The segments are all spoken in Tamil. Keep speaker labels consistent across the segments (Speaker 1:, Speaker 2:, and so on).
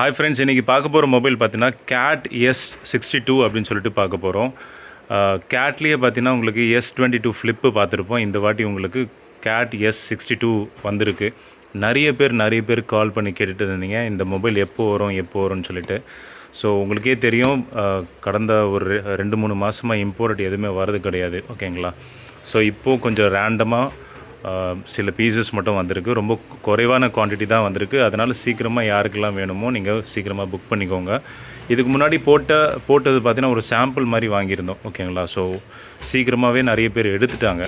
Speaker 1: ஹாய் ஃப்ரெண்ட்ஸ், இன்றைக்கி பார்க்க போகிற மொபைல் பார்த்தீங்கன்னா கேட் S62 அப்படின்னு சொல்லிட்டு பார்க்க போகிறோம். கேட்லேயே பார்த்தீங்கன்னா உங்களுக்கு S22 ஃப்ளிப்பு பார்த்துருப்போம். இந்த வாட்டி உங்களுக்கு கேட் S62 வந்திருக்கு. நிறைய பேர் கால் பண்ணி கேட்டுட்டு இருந்தீங்க, இந்த மொபைல் எப்போ வரும்னு சொல்லிட்டு. ஸோ உங்களுக்கே தெரியும், கடந்த ஒரு 2-3 மாதமாக இம்போர்ட் எதுவுமே வரது கிடையாது. ஓகேங்களா? ஸோ இப்போது கொஞ்சம் ரேண்டமாக சில பீசஸ் மட்டும் வந்திருக்கு. ரொம்ப குறைவான குவான்டிட்டி தான் வந்திருக்கு. அதனால் சீக்கிரமாக யாருக்கெல்லாம் வேணுமோ நீங்கள் சீக்கிரமாக புக் பண்ணிக்கோங்க. இதுக்கு முன்னாடி போட்டது பார்த்தீங்கன்னா ஒரு சாம்பிள் மாதிரி வாங்கியிருந்தோம். ஓகேங்களா? ஸோ சீக்கிரமாகவே நிறைய பேர் எடுத்துட்டாங்க.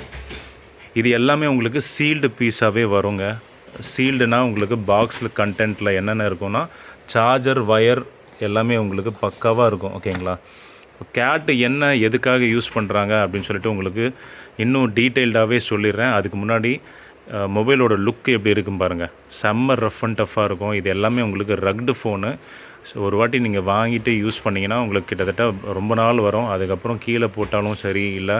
Speaker 1: இது எல்லாமே உங்களுக்கு சீல்டு பீஸாகவே வருங்க. சீல்டுனா உங்களுக்கு பாக்ஸில் கண்டென்ட்டில் என்னென்ன இருக்குன்னா சார்ஜர், வயர் எல்லாமே உங்களுக்கு பக்காவாக இருக்கும். ஓகேங்களா? கேட்டு என்ன எதுக்காக யூஸ் பண்ணுறாங்க அப்படின்னு சொல்லிட்டு உங்களுக்கு இன்னும் டீட்டெயில்டாகவே சொல்லிடுறேன். அதுக்கு முன்னாடி மொபைலோட லுக் எப்படி இருக்குன்னு பாருங்கள். செம்ம ரஃப் அண்ட் டஃப்பாக இருக்கும். இது எல்லாமே உங்களுக்கு ரக்டு ஃபோனு. ஸோ ஒரு வாட்டி நீங்கள் வாங்கிட்டு யூஸ் பண்ணிங்கன்னா உங்களுக்கு கிட்டத்தட்ட ரொம்ப நாள் வரும். அதுக்கப்புறம் கீழே போட்டாலும் சரி, இல்லை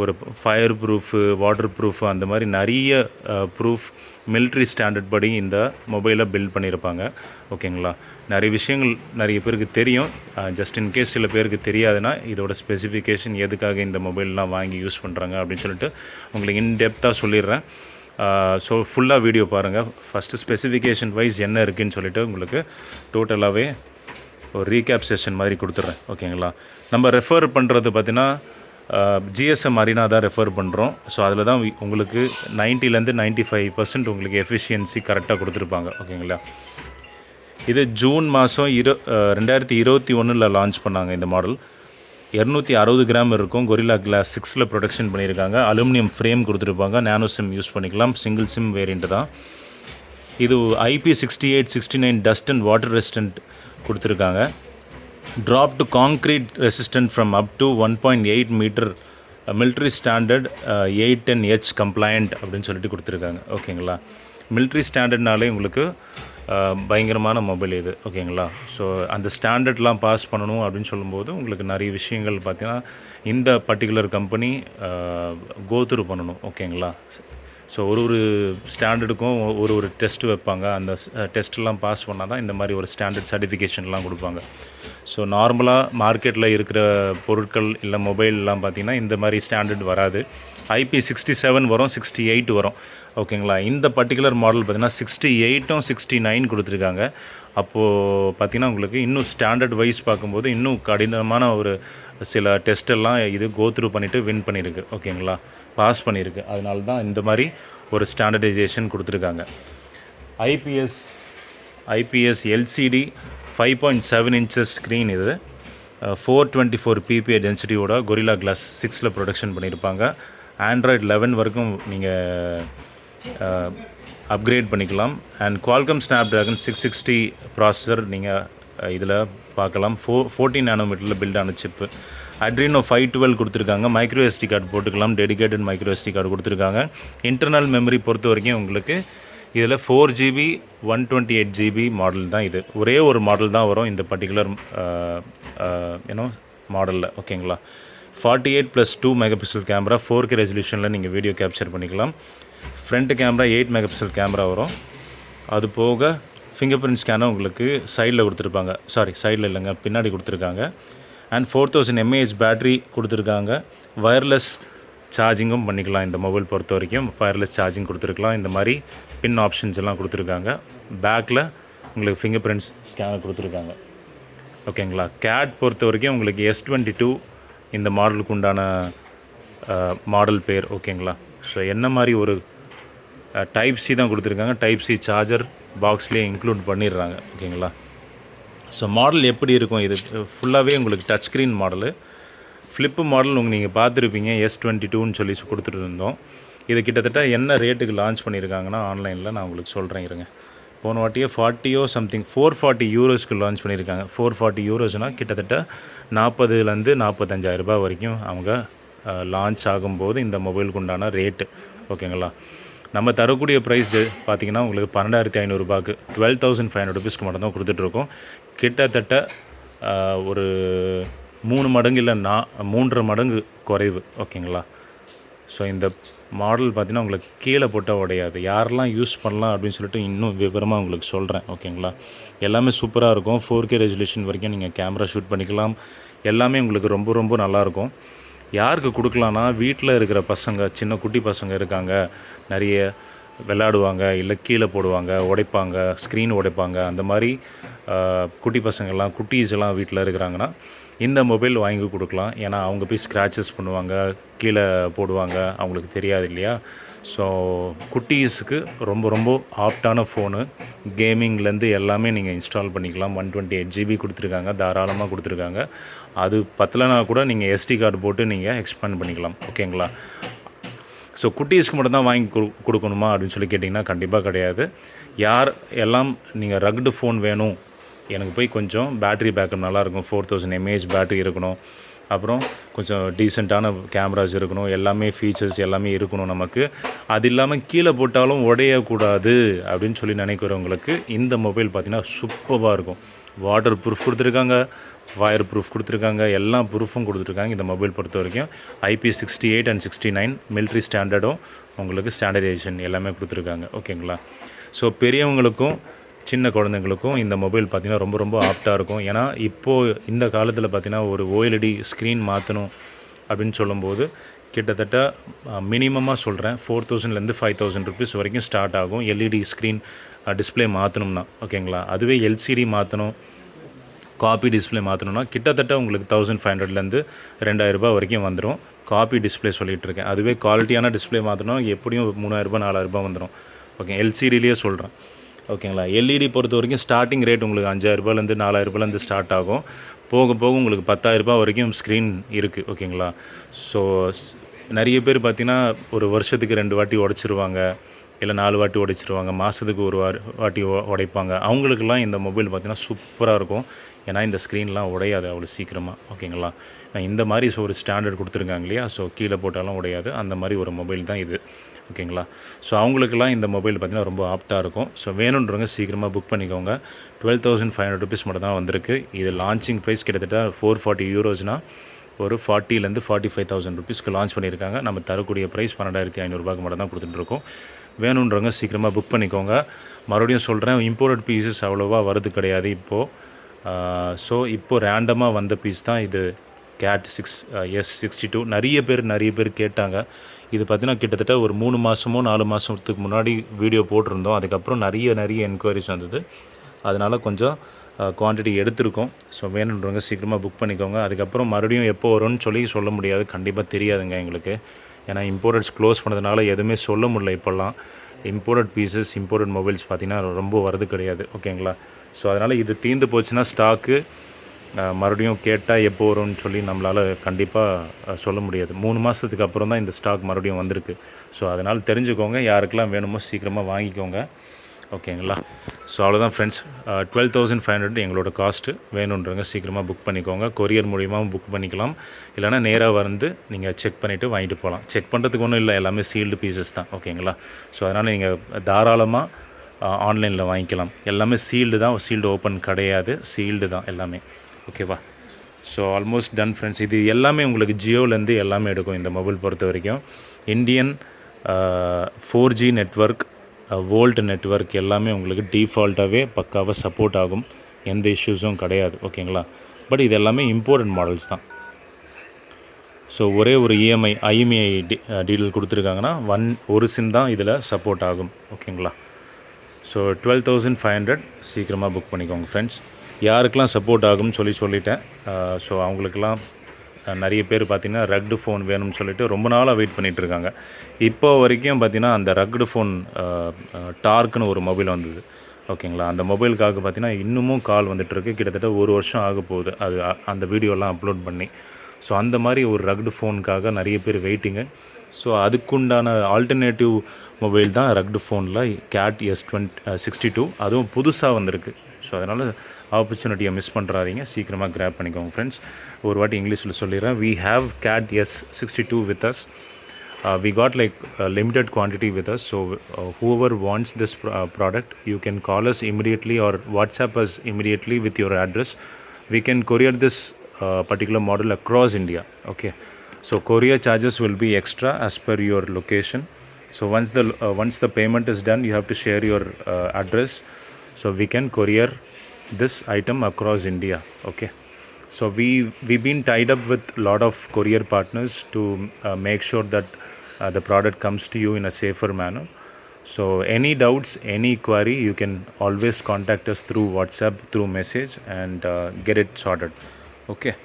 Speaker 1: ஒரு ஃபயர் ப்ரூஃபு, வாட்டர் ப்ரூஃபு, அந்த மாதிரி நிறைய ப்ரூஃப் மிலிட்ரி ஸ்டாண்டர்ட் படி இந்த மொபைலை பில்ட் பண்ணியிருப்பாங்க. ஓகேங்களா? நிறைய விஷயங்கள் நிறைய பேருக்கு தெரியும். ஜஸ்ட் இன்கேஸ் சில பேருக்கு தெரியாதுன்னா இதோட ஸ்பெசிஃபிகேஷன், எதுக்காக இந்த மொபைல்லாம் வாங்கி யூஸ் பண்ணுறாங்க அப்படின்னு சொல்லிட்டு உங்களுக்கு இன்டெப்த்தாக சொல்லிடுறேன். ஸோ ஃபுல்லாக வீடியோ பாருங்கள். ஃபஸ்ட்டு ஸ்பெசிஃபிகேஷன் வைஸ் என்ன இருக்குதுன்னு சொல்லிட்டு உங்களுக்கு டோட்டலாகவே ஒரு ரீகேப் செஷன் மாதிரி கொடுத்துட்றேன். ஓகேங்களா? நம்ம ரெஃபர் பண்ணுறது பார்த்திங்கன்னா GSM அரினா தான் ரெஃபர் பண்ணுறோம். ஸோ அதில் தான் உங்களுக்கு 90லேருந்து 95% உங்களுக்கு எஃபிஷியன்சி கரெக்டாக கொடுத்துருப்பாங்க. ஓகேங்களா? இது ஜூன் மாதம் 2021 லான்ச் பண்ணாங்க. இந்த மாடல் 260 கிராம் இருக்கும். கொரில்லா கிளாஸ் 6ல் ப்ரொடக்ஷன் பண்ணியிருக்காங்க. அலுமினியம் ஃப்ரேம் கொடுத்துருப்பாங்க. நானோ சிம் யூஸ் பண்ணிக்கலாம். சிங்கிள் சிம் வேரியண்ட் தான் இது. IP68, 69 dust and water resistant கொடுத்துருக்காங்க. Drop to concrete resistant from up to 1.8 metre, military standard 810H compliant அப்படின்னு சொல்லிட்டு கொடுத்துருக்காங்க. ஓகேங்களா? மிலிட்ரி ஸ்டாண்டர்ட்னாலே உங்களுக்கு பயங்கரமான மொபைல் இது. ஓகேங்களா? ஸோ அந்த ஸ்டாண்டர்ட்லாம் பாஸ் பண்ணணும் அப்படின்னு சொல்லும்போது உங்களுக்கு நிறைய விஷயங்கள் பார்த்திங்கன்னா இந்த பர்டிகுலர் கம்பெனி கோத்ரூ பண்ணணும். ஓகேங்களா? ஸோ ஒரு ஸ்டாண்டர்டுக்கும் ஒரு டெஸ்ட் வைப்பாங்க. அந்த டெஸ்ட்லாம் பாஸ் பண்ணால் தான் இந்த மாதிரி ஒரு ஸ்டாண்டர்ட் சர்டிஃபிகேஷன்லாம் கொடுப்பாங்க. ஸோ நார்மலாக மார்க்கெட்டில் இருக்கிற பொருட்கள் இல்லை மொபைல்லாம் பார்த்திங்கன்னா இந்த மாதிரி ஸ்டாண்டர்ட் வராது. IP67 வரும், 68 வரும். ஓகேங்களா? இந்த பர்டிகுலர் மாடல் பார்த்திங்கன்னா 68ம் 69 கொடுத்துருக்காங்க. அப்போது பார்த்திங்கன்னா உங்களுக்கு இன்னும் ஸ்டாண்டர்ட் வைஸ் பார்க்கும்போது இன்னும் கடினமான ஒரு சில டெஸ்ட்டெல்லாம் இது கோத்ரூ பண்ணிவிட்டு வின் பண்ணியிருக்கு. ஓகேங்களா? பாஸ் பண்ணியிருக்கு. அதனால தான் இந்த மாதிரி ஒரு ஸ்டாண்டர்டைசேஷன் கொடுத்துருக்காங்க. IPS LCD 5.7 inches screen. இது 424 PPI டென்சிட்டியோட கொரில்லா கிளாஸ் 6ல் ப்ரொடக்ஷன் பண்ணியிருப்பாங்க. Android 11 வரைக்கும் நீங்கள் அப்கிரேட் பண்ணிக்கலாம். அண்ட் Qualcomm Snapdragon 660 ப்ராசஸர் நீங்கள் இதில் பார்க்கலாம். 14 நானோமீட்டரில் பில்டான சிப்பு. Adreno 512 கொடுத்துருக்காங்க. மைக்ரோ SD கார்டு போட்டுக்கலாம். டெடிகேட்டட் மைக்ரோ SD கார்டு கொடுத்துருக்காங்க. இன்டர்னல் மெமரி பொறுத்த வரைக்கும் உங்களுக்கு இதில் 4GB 128GB மாடல் தான். இது ஒரே ஒரு மாடல் தான் வரும் இந்த பர்டிகுலர் மாடலில். ஓகேங்களா? 48+2 மெகாபிக்சல் கேமரா, 4K ரெசல்யூஷனில் நீங்கள் வீடியோ கேப்சர் பண்ணிக்கலாம். ஃப்ரண்ட் கேமரா 8 மெகாபிக்சல் கேமரா வரும். அது போக ஃபிங்கர்பிரிண்ட் ஸ்கேனர் உங்களுக்கு சைடில் கொடுத்துருப்பாங்க. சைடில் இல்லைங்க, பின்னாடி கொடுத்துருக்காங்க. அண்ட் 4000 mAh பேட்ரி கொடுத்துருக்காங்க. வயர்லெஸ் சார்ஜிங்கும் பண்ணிக்கலாம். இந்த மொபைல் பொறுத்த வரைக்கும் வயர்லெஸ் சார்ஜிங் கொடுத்துருக்கலாம். இந்த மாதிரி பின் ஆப்ஷன்ஸ் எல்லாம் கொடுத்துருக்காங்க. பேக்கில் உங்களுக்கு ஃபிங்கர் பிரிண்ட் ஸ்கேனர் கொடுத்துருக்காங்க. ஓகேங்களா? கேட் பொறுத்த வரைக்கும் உங்களுக்கு S22 இந்த மாடலுக்கு உண்டான மாடல் பேர். ஓகேங்களா? ஸோ என்ன மாதிரி ஒரு Type-C தான் கொடுத்துருக்காங்க. Type-C சார்ஜர் பாக்ஸ்லேயே இன்க்ளூட் பண்ணிடுறாங்க. ஓகேங்களா? ஸோ மாடல் எப்படி இருக்கும்? இது ஃபுல்லாகவே உங்களுக்கு touch screen model. Flip model நீங்கள் பார்த்துருப்பீங்க. S22ன்னு சொல்லி கொடுத்துட்டு இருந்தோம். இது கிட்டத்தட்ட என்ன ரேட்டுக்கு லான்ச் பண்ணியிருக்காங்கன்னா ஆன்லைனில் நான் உங்களுக்கு சொல்கிறேன். இருங்க. போன வாட்டியே 40 சம்திங் 440 யூரோஸ்க்கு லான்ச் பண்ணியிருக்காங்க. 440 யூரோஸ்னால் கிட்டத்தட்ட 40,000 45,000 ரூபாய் வரைக்கும் அவங்க லான்ச் ஆகும்போது இந்த மொபைலுக்கு உண்டான ரேட்டு. ஓகேங்களா? நம்ம தரக்கூடிய ப்ரைஸ் பார்த்திங்கன்னா உங்களுக்கு 12,500 ரூபாய்க்கு 12,500 ருபீஸ்க்கு மட்டும்தான் கொடுத்துட்ருக்கோம். கிட்டத்தட்ட ஒரு 3 மடங்கு இல்லை 3.5 மடங்கு குறைவு. ஓகேங்களா? ஸோ இந்த மாடல் பார்த்தீங்கன்னா உங்களுக்கு கீழே போட்டால் உடையாது. யாரெல்லாம் யூஸ் பண்ணலாம் அப்படின்னு சொல்லிட்டு இன்னும் விவரமாக உங்களுக்கு சொல்கிறேன். ஓகேங்களா? எல்லாமே சூப்பராக இருக்கும். 4K ரெசல்யூஷன் வரைக்கும் நீங்கள் கேமரா ஷூட் பண்ணிக்கலாம். எல்லாமே உங்களுக்கு ரொம்ப ரொம்ப நல்லாயிருக்கும். யாருக்கு கொடுக்கலான்னா, வீட்டில் இருக்கிற பசங்க, சின்ன குட்டி பசங்க இருக்காங்க, நிறைய விளையாடுவாங்க, இல்லை கீழே போடுவாங்க, உடைப்பாங்க, ஸ்க்ரீன் உடைப்பாங்க. அந்த மாதிரி குட்டி பசங்கள்லாம், குட்டீஸ் எல்லாம் வீட்டில் இருக்கிறாங்கன்னா இந்த மொபைல் வாங்கி கொடுக்கலாம். ஏன்னா அவங்க போய் ஸ்க்ராச்சஸ் பண்ணுவாங்க, கீழே போடுவாங்க, அவங்களுக்கு தெரியாது இல்லையா? ஸோ குட்டீஸுக்கு ரொம்ப ரொம்ப ஆப்டான ஃபோனு. கேமிங்லேருந்து எல்லாமே நீங்கள் இன்ஸ்டால் பண்ணிக்கலாம். 128GB கொடுத்துருக்காங்க, தாராளமாக கொடுத்துருக்காங்க. அது பத்தலைனா கூட நீங்கள் SD கார்டு போட்டு நீங்கள் எக்ஸ்பேண்ட் பண்ணிக்கலாம். ஓகேங்களா? ஸோ குட்டீஸ்க்கு மட்டும் தான் வாங்கி கொடுக்கணுமா அப்படின்னு சொல்லி கேட்டிங்கன்னா கண்டிப்பாக கிடையாது. யார் எல்லாம் நீங்கள் ரக்டு ஃபோன் வேணும், எனக்கு போய் கொஞ்சம் பேட்ரி பேக்கப் நல்லாயிருக்கும், 4000 mAh பேட்ரி இருக்கணும், அப்புறம் கொஞ்சம் டீசெண்டான கேமராஸ் இருக்கணும், எல்லாமே ஃபீச்சர்ஸ் எல்லாமே இருக்கணும் நமக்கு, அது இல்லாமல் கீழே போட்டாலும் உடையக்கூடாது அப்படின்னு சொல்லி நினைக்கிறவங்களுக்கு இந்த மொபைல் பார்த்திங்கன்னா சூப்பராக இருக்கும். வாட்டர் ப்ரூஃப் கொடுத்துருக்காங்க, வயர் ப்ரூஃப் கொடுத்துருக்காங்க, எல்லா ப்ரூஃபும் கொடுத்துருக்காங்க. இந்த மொபைல் பொறுத்த வரைக்கும் IP68 and 69 மிலிட்ரி ஸ்டாண்டர்டும் உங்களுக்கு ஸ்டாண்டர்டைசேஷன் எல்லாமே கொடுத்துருக்காங்க. ஓகேங்களா? ஸோ பெரியவங்களுக்கும் சின்ன குழந்தைங்களுக்கும் இந்த மொபைல் பார்த்திங்கன்னா ரொம்ப ரொம்ப ஆப்டாக இருக்கும். ஏன்னா இப்போது இந்த காலத்தில் பார்த்திங்கன்னா ஒரு OLED ஸ்க்ரீன் மாற்றணும் அப்படின்னு சொல்லும்போது கிட்டத்தட்ட மினிமமாக சொல்கிறேன் 4000லேருந்து 5000 ருபீஸ் வரைக்கும் ஸ்டார்ட் ஆகும் LED ஸ்க்ரீன் டிஸ்பிளே மாற்றணும்னா. ஓகேங்களா? அதுவே LCD மாற்றணும், காப்பி டிஸ்பிளே மாற்றணும்னா கிட்டத்தட்ட உங்களுக்கு 1500லேருந்து 2000 வரைக்கும் வந்துடும். காப்பி டிஸ்பிளே சொல்லிகிட்ருக்கேன். அதுவே குவாலிட்டியான டிஸ்பிளே மாற்றணும் எப்படியும் 3000 4000 வந்துடும். ஓகே, LCDலேயே சொல்கிறேன். ஓகேங்களா? LED பொறுத்த வரைக்கும் ஸ்டார்டிங் ரேட் உங்களுக்கு 5000லேருந்து 4000லேருந்து ஸ்டார்ட் ஆகும். போக போக உங்களுக்கு 10,000 வரைக்கும் ஸ்க்ரீன் இருக்குது. ஓகேங்களா? ஸோ நிறைய பேர் பார்த்திங்கன்னா ஒரு வருஷத்துக்கு 2 வாட்டி உடச்சிருவாங்க, இல்லை 4 வாட்டி உடைச்சிருவாங்க, மாதத்துக்கு ஒரு வாட்டி உடைப்பாங்க. அவங்களுக்கெல்லாம் இந்த மொபைல் பார்த்திங்கன்னா சூப்பராக இருக்கும். ஏன்னா இந்த ஸ்க்ரீன்லாம் உடையாது அவ்வளோ சீக்கிரமாக. ஓகேங்களா? இந்த மாதிரி ஒரு ஸ்டாண்டர்ட் கொடுத்துருக்காங்க இல்லையா? ஸோ கீழே போட்டாலும் உடையாது, அந்த மாதிரி ஒரு மொபைல் தான் இது. ஓகேங்களா? ஸோ அவங்களுக்கெல்லாம் இந்த மொபைல் பார்த்திங்கன்னா ரொம்ப ஆப்டாக இருக்கும். ஸோ வேணுன்றவங்க சீக்கிரமாக புக் பண்ணிக்கோங்க. 12,500 ருபீஸ் மட்டும் தான் வந்திருக்கு. இது லான்ச்சிங் ப்ரைஸ் கிட்டத்தட்ட 440 யூரோஸ்னால் ஒரு 40லேருந்து 45,000 ருபீஸ்க்கு லான்ச் பண்ணியிருக்காங்க. நம்ம தரக்கூடிய ப்ரைஸ் 12,500 மட்டும் தான் கொடுத்துட்ருக்கோம். வேணுன்றவங்க சீக்கிரமாக புக் பண்ணிக்கோங்க. மறுபடியும் சொல்கிறேன், இம்போர்ட்டட் பீசஸ் அவ்வளோவா வருது கிடையாது இப்போது. ஸோ இப்போது ரேண்டமாக வந்த பீஸ் தான் இது. கேட் S62 நிறைய பேர் கேட்டாங்க. இது பார்த்திங்கன்னா கிட்டத்தட்ட ஒரு 3 மாதமோ 4 மாதத்துக்கு முன்னாடி வீடியோ போட்டிருந்தோம். அதுக்கப்புறம் நிறைய என்கொயரிஸ் வந்தது. அதனால் கொஞ்சம் குவான்டிட்டி எடுத்திருக்கோம். ஸோ வேணுன்றவங்க சீக்கிரமாக புக் பண்ணிக்கோங்க. அதுக்கப்புறம் மறுபடியும் எப்போ வரும்னு சொல்ல முடியாது, கண்டிப்பாக தெரியாதுங்க எங்களுக்கு. ஏன்னா இம்போர்ட்டட்ஸ் க்ளோஸ் பண்ணதுனால எதுவுமே சொல்ல முடியல இப்போல்லாம். இம்போர்ட்டட் பீசஸ், இம்போர்ட்டட் மொபைல்ஸ் பார்த்திங்கன்னா ரொம்ப வரது கிடையாது. ஓகேங்களா? ஸோ அதனால் இது தீர்ந்து போச்சுன்னா ஸ்டாக்கு மறுபடியும் கேட்டால் எப்போ வரும்னு சொல்லி நம்மளால் கண்டிப்பாக சொல்ல முடியாது. 3 மாதத்துக்கு அப்புறம் தான் இந்த ஸ்டாக் மறுபடியும் வந்திருக்கு. ஸோ அதனால் தெரிஞ்சுக்கோங்க, யாருக்கெல்லாம் வேணுமோ சீக்கிரமாக வாங்கிக்கோங்க. ஓகேங்களா? ஸோ அவ்வளோதான் ஃப்ரெண்ட்ஸ். 12,500 எங்களோட காஸ்ட்டு. வேணுன்றவங்க சீக்கிரமாக புக் பண்ணிக்கோங்க. கொரியர் மூலியமாகவும் புக் பண்ணிக்கலாம், இல்லைனா நேராக வந்து நீங்கள் செக் பண்ணிவிட்டு வாங்கிட்டு போகலாம். செக் பண்ணுறதுக்கு ஒன்றும் இல்லை, எல்லாமே சீல்டு பீசஸ் தான். ஓகேங்களா? ஸோ அதனால் நீங்கள் தாராளமாக ஆன்லைனில் வாங்கிக்கலாம். எல்லாமே சீல்டு தான், சீல்டு ஓப்பன் கிடையாது, சீல்டு தான் எல்லாமே. ஓகேவா? So almost done friends. இது எல்லாமே உங்களுக்கு ஜியோலேருந்து எல்லாமே எடுக்கும் இந்த மொபைல் பொறுத்த வரைக்கும். Indian 4G network, volt network எல்லாமே உங்களுக்கு டீஃபால்ட்டாகவே பக்காவாக சப்போர்ட் ஆகும். எந்த இஷ்யூஸும் கிடையாது. ஓகேங்களா? பட் இது எல்லாமே இம்போர்ட்டட் மாடல்ஸ் தான். ஸோ ஒரே ஒரு IMEI டீடெயில் கொடுத்துருக்காங்கன்னா ஒரு சிம் தான் இதில் சப்போர்ட் ஆகும். ஓகேங்களா? ஸோ 12,500 சீக்கிரமாக புக் பண்ணிக்கோங்க ஃப்ரெண்ட்ஸ். யாருக்கெல்லாம் சப்போர்ட் ஆகும்னு சொல்லிட்டேன். ஸோ அவங்களுக்கெல்லாம் நிறைய பேர் பார்த்திங்கன்னா ரக்டு ஃபோன் வேணும்னு சொல்லிட்டு ரொம்ப நாளாக வெயிட் பண்ணிகிட்ருக்காங்க. இப்போ வரைக்கும் பார்த்திங்கன்னா அந்த ரக்டு ஃபோன் டார்க்குன்னு ஒரு மொபைல் வந்தது. ஓகேங்களா? அந்த மொபைலுக்காக பார்த்திங்கன்னா இன்னமும் கால் வந்துட்டுருக்கு. கிட்டத்தட்ட 1 வருஷம் ஆக போகுது அது அந்த வீடியோலாம் அப்லோட் பண்ணி. ஸோ அந்த மாதிரி ஒரு ரக்டு ஃபோனுக்காக நிறைய பேர் வெயிட்டிங்கு. ஸோ அதுக்குண்டான ஆல்டர்னேட்டிவ் மொபைல் தான் ரக்டு ஃபோனில் கேட் S62. அதுவும் புதுசாக வந்திருக்கு. ஸோ அதனால் ஆப்பர்ச்சுனிட்டியை மிஸ் பண்ணுறாதீங்க, சீக்கிரமாக கிராப் பண்ணிக்கோங்க ஃப்ரெண்ட்ஸ். ஒரு வாட்டி இங்கிலீஷில் சொல்லிடுறேன். We have CAT S62 with us. We got like a limited quantity with us. So whoever wants this product, you can call us immediately or WhatsApp us immediately with your address. We can courier this particular model across India. Okay. So courier charges will be extra as per your location. So once the payment is done, you have to share your address, so we can courier this item across India. Okay. So we've been tied up with a lot of courier partners to make sure that the product comes to you in a safer manner. So any doubts, any query, you can always contact us through WhatsApp, through message, and get it sorted. Okay.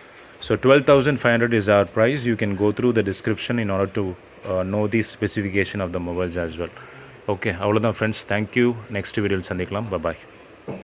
Speaker 1: So 12,500 is our price. You can go through the description in order to know the specification of the mobiles as well. Okay, அவ்வளோதான் ஃப்ரெண்ட்ஸ். தேங்க்யூ. நெக்ஸ்ட் வீடியோவில் சந்திக்கலாம். பாய்.